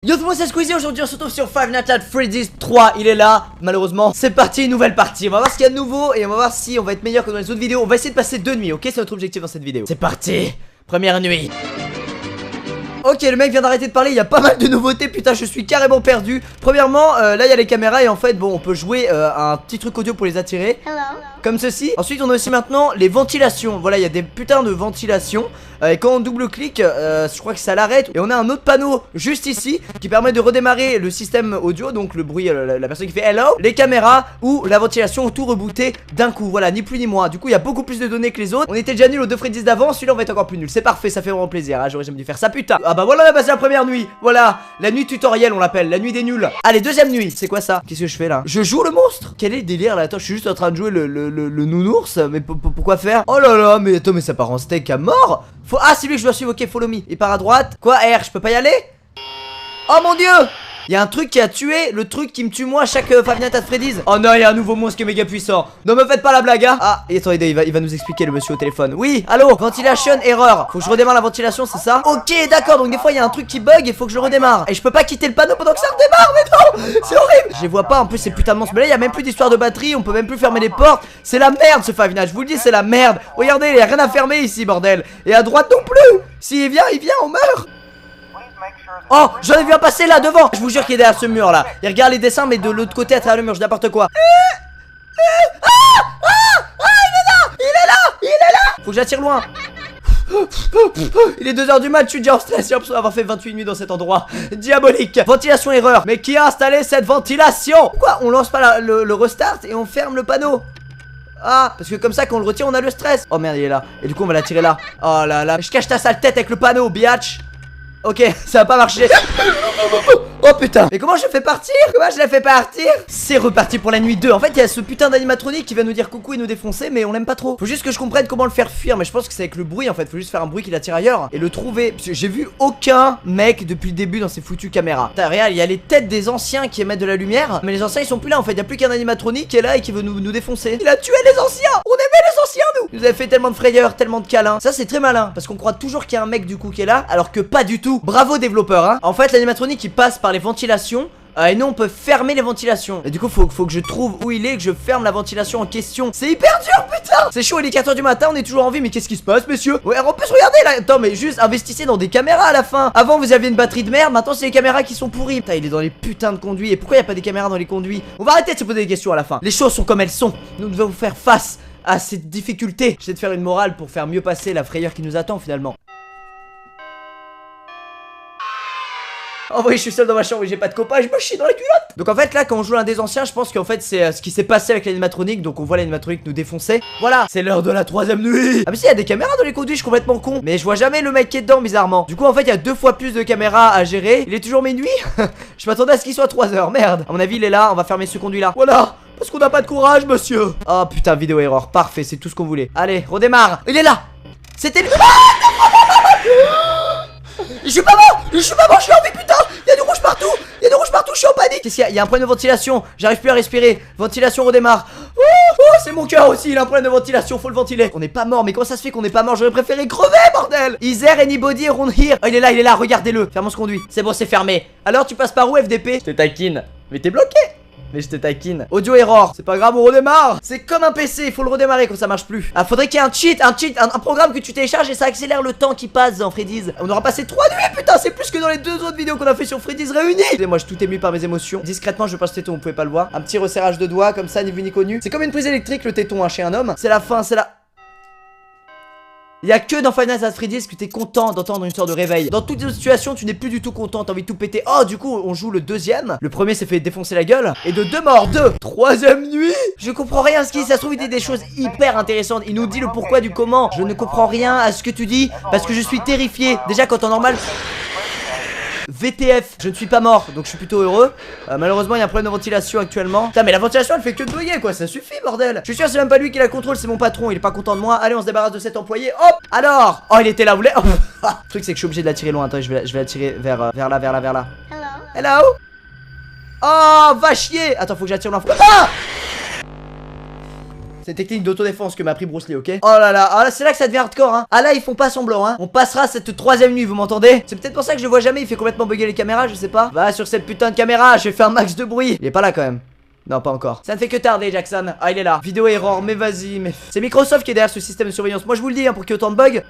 Yo tout le monde, c'est Squeezie. Aujourd'hui on se retrouve sur Five Nights at Freddy's 3. Il est là, malheureusement. C'est parti, nouvelle partie. On va voir ce qu'il y a de nouveau et on va voir si on va être meilleur que dans les autres vidéos. On va essayer de passer 2 nuits, ok? C'est notre objectif dans cette vidéo. C'est parti, première nuit. Ok, le mec vient d'arrêter de parler, il y a pas mal de nouveautés, putain je suis carrément perdu. Premièrement, là il y a les caméras et en fait bon on peut jouer un petit truc audio pour les attirer. Comme ceci. Ensuite on a aussi maintenant les ventilations. Voilà, il y a des putains de ventilations et quand on double-clique, je crois que ça l'arrête. Et on a un autre panneau juste ici qui permet de redémarrer le système audio. Donc le bruit, la personne qui fait hello, les caméras ou la ventilation, tout rebooté d'un coup. Voilà, ni plus ni moins. Du coup il y a beaucoup plus de données que les autres. On était déjà nul aux 2 Freddy's d'avant, celui-là on va être encore plus nul. C'est parfait, ça fait vraiment plaisir, hein. J'aurais jamais dû faire ça, putain. Ah bah voilà, on a passé la première nuit. Voilà, la nuit tutoriel on l'appelle, la nuit des nuls. Allez, deuxième nuit. C'est quoi ça? Qu'est-ce que je fais là? Je joue le monstre? Quel est le délire là? Attends, je suis juste en train de jouer le nounours. Mais pourquoi faire? Oh là là, mais attends, mais ça part en steak à mort. Ah, c'est lui que je dois suivre, ok, follow me. Il part à droite. Quoi, R, je peux pas y aller? Oh mon dieu! Il y a un truc qui a tué le truc qui me tue moi à chaque Five Nights at Freddy's. Oh non, il y a un nouveau monstre qui est méga puissant. Ne me faites pas la blague, hein. Ah, et attendez, il va nous expliquer le monsieur au téléphone. Oui, allô, ventilation erreur. Faut que je redémarre la ventilation, c'est ça? Ok, d'accord, donc des fois il y a un truc qui bug et faut que je le redémarre. Et je peux pas quitter le panneau pendant que ça redémarre, mais non, c'est horrible. Je les vois pas, en plus ces putains de monstres. Mais là, il y a même plus d'histoire de batterie, on peut même plus fermer les portes. C'est la merde ce Five Nights, je vous le dis, c'est la merde. Regardez, il y a rien à fermer ici, bordel. Et à droite non plus. S'il vient, on meurt. Oh, j'en ai vu un passer là devant. Je vous jure qu'il est derrière ce mur là. Il regarde les dessins mais de l'autre côté à travers le mur, je n'importe quoi. Il est là. Faut que j'attire loin. Il est 2 h du mat, je suis déjà en stress. J'ai l'impression d'avoir fait 28 nuits dans cet endroit. Diabolique. Ventilation erreur. Mais qui a installé cette ventilation? Pourquoi on lance pas le restart et on ferme le panneau? Ah, parce que comme ça quand on le retire on a le stress. Oh merde, il est là. Et du coup on va l'attirer là. Oh là là, je cache ta sale tête avec le panneau, biatch. Ok, ça va pas marcher. Oh putain. Mais comment je fais partir? Comment je la fais partir? C'est reparti pour la nuit 2. En fait il y a ce putain d'animatronique qui vient nous dire coucou et nous défoncer. Mais on l'aime pas trop. Faut juste que je comprenne comment le faire fuir. Mais je pense que c'est avec le bruit en fait. Faut juste faire un bruit qui l'attire ailleurs et le trouver. Parce que j'ai vu aucun mec depuis le début dans ces foutues caméras. Regarde, il y a les têtes des anciens qui émettent de la lumière. Mais les anciens ils sont plus là en fait. Il y a plus qu'un animatronique qui est là et qui veut nous défoncer. Il a tué les anciens. On aimait les anciens nous. Il nous avait fait tellement de frayeur, tellement de câlins. Ça c'est très malin. Parce qu'on croit toujours qu'il y a un mec du coup qui est là. Alors que pas du tout. Bravo développeur, hein. En fait l'animatronique il passe par les ventilations. Et nous on peut fermer les ventilations. Et du coup faut que je trouve où il est, que je ferme la ventilation en question. C'est hyper dur putain. C'est chaud, il est 4 h du matin, on est toujours en vie. Mais qu'est-ce qui se passe messieurs? Ouais, en plus regardez là. Attends mais juste investissez dans des caméras à la fin. Avant vous aviez une batterie de merde, maintenant c'est les caméras qui sont pourries. Putain il est dans les putains de conduits. Et pourquoi il n'y a pas des caméras dans les conduits? On va arrêter de se poser des questions à la fin. Les choses sont comme elles sont. Nous devons faire face à cette difficulté. J'essaie de faire une morale pour faire mieux passer la frayeur qui nous attend finalement. Oh oui, je suis seul dans ma chambre et j'ai pas de copain et je me chie dans les culottes. Donc en fait là quand on joue l'un des anciens, je pense qu'en fait c'est ce qui s'est passé avec l'animatronique. Donc on voit l'animatronique nous défoncer. Voilà, c'est l'heure de la 3ème nuit. Ah mais si, il y a des caméras dans les conduits, je suis complètement con. Mais je vois jamais le mec qui est dedans bizarrement. Du coup en fait il y a 2 fois plus de caméras à gérer. Il est toujours minuit. Je m'attendais à ce qu'il soit 3 h, merde. À mon avis il est là, on va fermer ce conduit là. Voilà, parce qu'on n'a pas de courage monsieur. Oh putain, vidéo erreur, parfait, c'est tout ce qu'on voulait. Allez, redémarre. Il est là. C'était lui. Je suis pas mort, je suis en vie putain. Il y a du rouge partout, je suis en panique. Qu'est-ce qu'il y a? Il y a un problème de ventilation, j'arrive plus à respirer. Ventilation redémarre. Oh, c'est mon cœur aussi, il a un problème de ventilation, faut le ventiler. On n'est pas mort, mais comment ça se fait qu'on n'est pas mort? J'aurais préféré crever bordel. Is there anybody around here? Oh il est là, regardez-le. Fermons ce conduit. C'est bon, c'est fermé. Alors tu passes par où FDP? Je te taquine. Mais t'es bloqué. Mais je te taquine. Audio error. C'est pas grave, on redémarre. C'est comme un PC, il faut le redémarrer quand ça marche plus. Ah, faudrait qu'il y ait un programme que tu télécharges et ça accélère le temps qui passe dans Freddy's. On aura passé 3 nuits, putain, c'est plus que dans les 2 autres vidéos qu'on a fait sur Freddy's réunis. Et moi, je suis tout ému par mes émotions. Discrètement, je passe le téton, vous pouvez pas le voir. Un petit resserrage de doigts, comme ça, ni vu ni connu. C'est comme une prise électrique, le téton, hein, chez un homme. C'est la fin, c'est la... Il y a que dans Five Nights at Freddy's que t'es content d'entendre une histoire de réveil. Dans toutes les autres situations, tu n'es plus du tout content, t'as envie de tout péter. Oh, du coup, on joue le deuxième. Le premier s'est fait défoncer la gueule. Et de 2 morts, 2. 3ème nuit. Je comprends rien à ce qu'il dit, ça se trouve, il dit des choses hyper intéressantes. Il nous dit le pourquoi du comment. Je ne comprends rien à ce que tu dis parce que je suis terrifié. Déjà, quand en normal... VTF, je ne suis pas mort, donc je suis plutôt heureux. Malheureusement il y a un problème de ventilation actuellement. Putain mais la ventilation elle fait que de bugger quoi, ça suffit bordel. Je suis sûr c'est même pas lui qui la contrôle, c'est mon patron, il est pas content de moi. Allez on se débarrasse de cet employé, hop. Alors, oh il était là, vous voulez. Le truc c'est que je suis obligé de l'attirer loin, attends je vais l'attirer vers là. Hello. Oh va chier. Attends faut que j'attire loin. Ah C'est une technique d'autodéfense que m'a appris Bruce Lee, ok? Oh là là, ah là c'est là que ça devient hardcore, hein. Ah là ils font pas semblant, hein. On passera cette troisième nuit, vous m'entendez? C'est peut-être pour ça que je le vois jamais, il fait complètement bugger les caméras, je sais pas. Va sur cette putain de caméra, je vais faire un max de bruit. Il est pas là quand même. Non, pas encore. Ça ne fait que tarder, Jackson. Ah, il est là. Vidéo error, mais vas-y, mais... C'est Microsoft qui est derrière ce système de surveillance. Moi, je vous le dis, hein, pour qu'il y ait autant de bugs.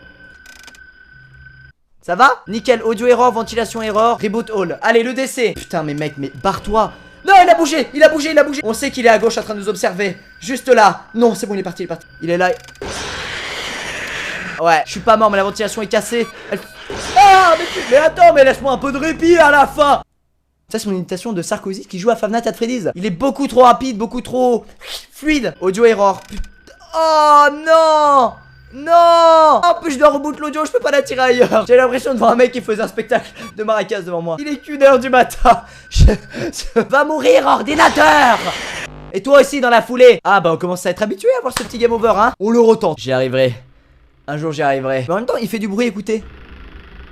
Ça va? Nickel. Audio error, ventilation error, reboot all. Allez, le DC. Putain, mais mec, mais barre-toi. Non, il a bougé, il a bougé, il a bougé. On sait qu'il est à gauche en train de nous observer. Juste là. Non, c'est bon, il est parti, il est parti. Il est là. Ouais, je suis pas mort, mais la ventilation est cassée. Ah, mais attends, mais laisse-moi un peu de répit à la fin. Ça c'est mon imitation de Sarkozy qui joue à Five Nights at Freddy's. Il est beaucoup trop rapide, beaucoup trop fluide. Audio error. Oh non. Non. En plus je dois reboot l'audio, je peux pas la tirer ailleurs. J'ai l'impression de voir un mec qui faisait un spectacle de maracas devant moi. Il est qu'une heure du matin. Va mourir ordinateur. Et toi aussi dans la foulée. Ah bah on commence à être habitué à voir ce petit game over, hein. On le retente. J'y arriverai. Un jour j'y arriverai. Mais en même temps il fait du bruit, écoutez.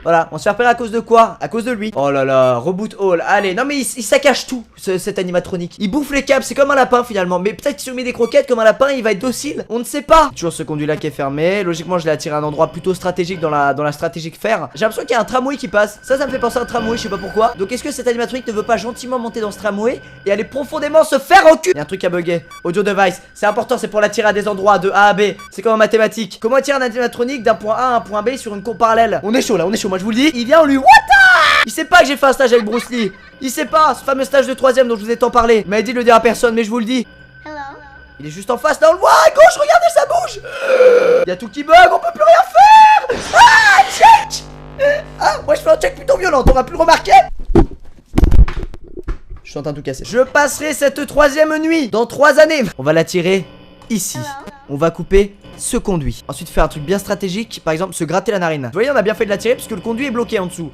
Voilà, on se fait repérer à cause de quoi? À cause de lui. Oh là là, reboot all. Allez, non mais il saccage tout, cet animatronique. Il bouffe les câbles, c'est comme un lapin finalement. Mais peut-être que si on met des croquettes comme un lapin, il va être docile. On ne sait pas. Toujours ce conduit là qui est fermé. Logiquement, je l'ai attiré à un endroit plutôt stratégique dans la stratégique fer. J'ai l'impression qu'il y a un tramway qui passe. Ça me fait penser à un tramway, je sais pas pourquoi. Donc est-ce que cet animatronique ne veut pas gentiment monter dans ce tramway et aller profondément se faire au cul? Il y a un truc à bugger. Audio device, c'est important, c'est pour l'attirer à des endroits de A à B. C'est comme en mathématiques. Comment attirer un animatronique d'un point A à un point B sur une courbe parallèle? On est chaud là, on est chaud. Moi je vous le dis, il vient, on lui. What the... Il sait pas que j'ai fait un stage avec Bruce Lee. Il sait pas, ce fameux stage de 3ème dont je vous ai tant parlé. Il m'a dit de le dire à personne, mais je vous le dis. Il est juste en face, là on le voit à gauche, regardez ça bouge. Il y a tout qui bug, on peut plus rien faire. Ah, check. Ah, moi je fais un check plutôt violent, on va plus le remarquer. Je suis en train de tout casser. Je passerai cette 3ème nuit dans 3 années. On va la tirer ici. On va couper ce conduit. Ensuite faire un truc bien stratégique. Par exemple se gratter la narine. Vous voyez on a bien fait de la tirer parce que le conduit est bloqué en dessous.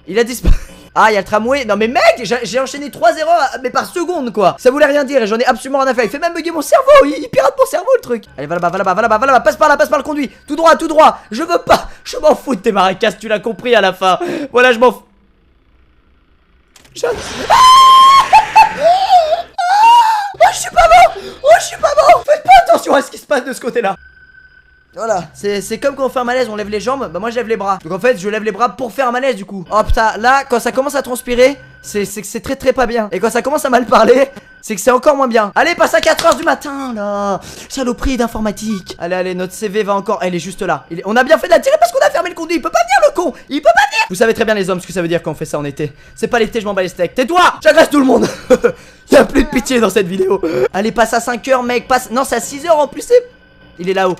Il a disparu. Ah il y a le tramway. Non mais mec j'ai enchaîné 3 erreurs mais par seconde quoi. Ça voulait rien dire et j'en ai absolument rien à faire. Il fait même bugger mon cerveau. Il pirate mon cerveau le truc. Allez va là-bas, va là-bas, va là-bas, va là-bas. Passe par là, passe par le conduit. Tout droit, tout droit. Je veux pas. Je m'en fous de tes maracas, tu l'as compris à la fin. Voilà je m'en fous. Ah oh, je suis pas mort. Oh je suis pas mort. Faites pas attention à ce qui se passe de ce côté là. Voilà, c'est comme quand on fait un malaise, on lève les jambes, bah moi je lève les bras. Donc en fait je lève les bras pour faire un malaise du coup. Oh putain, là quand ça commence à transpirer, c'est que c'est très pas bien. Et quand ça commence à mal parler, c'est que c'est encore moins bien. Allez, passe à 4h du matin là. Saloperie d'informatique. Allez, allez, notre CV va encore, elle est juste là. On a bien fait de la tirer parce qu'on a fermé le conduit. Il peut pas venir le con, il peut pas venir. Vous savez très bien les hommes ce que ça veut dire quand on fait ça en été. C'est pas l'été, je m'en bats les steaks. Tais-toi, j'agresse tout le monde. Y'a plus de pitié dans cette vidéo. Allez, passe à 5h mec, passe. Non c'est à 6h en plus, il est là-haut.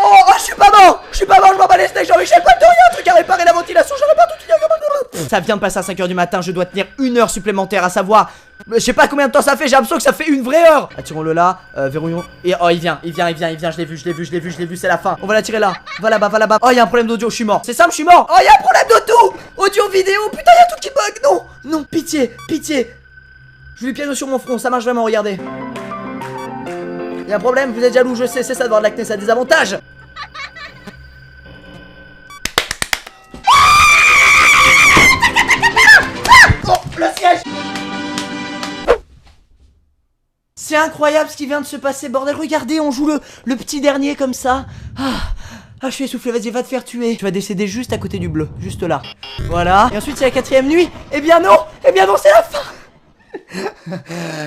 Oh, je suis pas mort, je m'en bats les steaks, Jean-Michel, pas de rien, un truc à réparer la ventilation, j'aurais pas tout dire. Ça vient de passer à 5h du matin, je dois tenir 1 heure supplémentaire, à savoir, je sais pas combien de temps ça fait, j'ai l'impression que ça fait une vraie heure. Attirons-le là, verrouillons, et oh il vient, je l'ai vu, c'est la fin. On va l'attirer là, va là-bas, oh il y a un problème d'audio, je suis mort, c'est simple, je suis mort. Oh il y a un problème d'auto, audio, vidéo, putain il y a tout qui bug, non, pitié. Je lui piano sur mon front, ça marche vraiment, regardez. Il y a un problème, vous êtes jaloux, je sais, c'est ça d'avoir de l'acné, ça a des avantages. Oh, le siège. C'est incroyable ce qui vient de se passer, bordel. Regardez, on joue le petit dernier comme ça. Ah, je suis essoufflé, vas-y, va te faire tuer. Tu vas décéder juste à côté du bleu, juste là. Voilà. Et ensuite, c'est la 4ème nuit. Eh bien non, c'est la fin.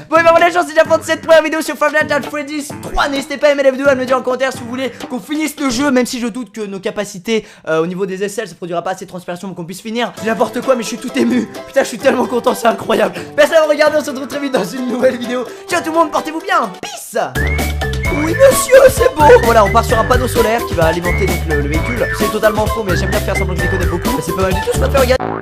Bon et ben voilà les gens, c'est déjà pour cette première vidéo sur Five Nights at Freddy's 3. N'hésitez pas à aimer la vidéo, à me dire en commentaire si vous voulez qu'on finisse le jeu. Même si je doute que nos capacités au niveau des aisselles, ça produira pas assez de transpiration pour qu'on puisse finir. N'importe quoi, mais je suis tout ému. Putain je suis tellement content, c'est incroyable. Merci d'avoir regardé, on se retrouve très vite dans une nouvelle vidéo. Ciao tout le monde, portez-vous bien, peace. Oui monsieur, c'est beau. Voilà, on part sur un panneau solaire qui va alimenter donc le véhicule. C'est totalement faux mais j'aime bien faire semblant que je les connais beaucoup. C'est pas mal du tout, je préfère regarder.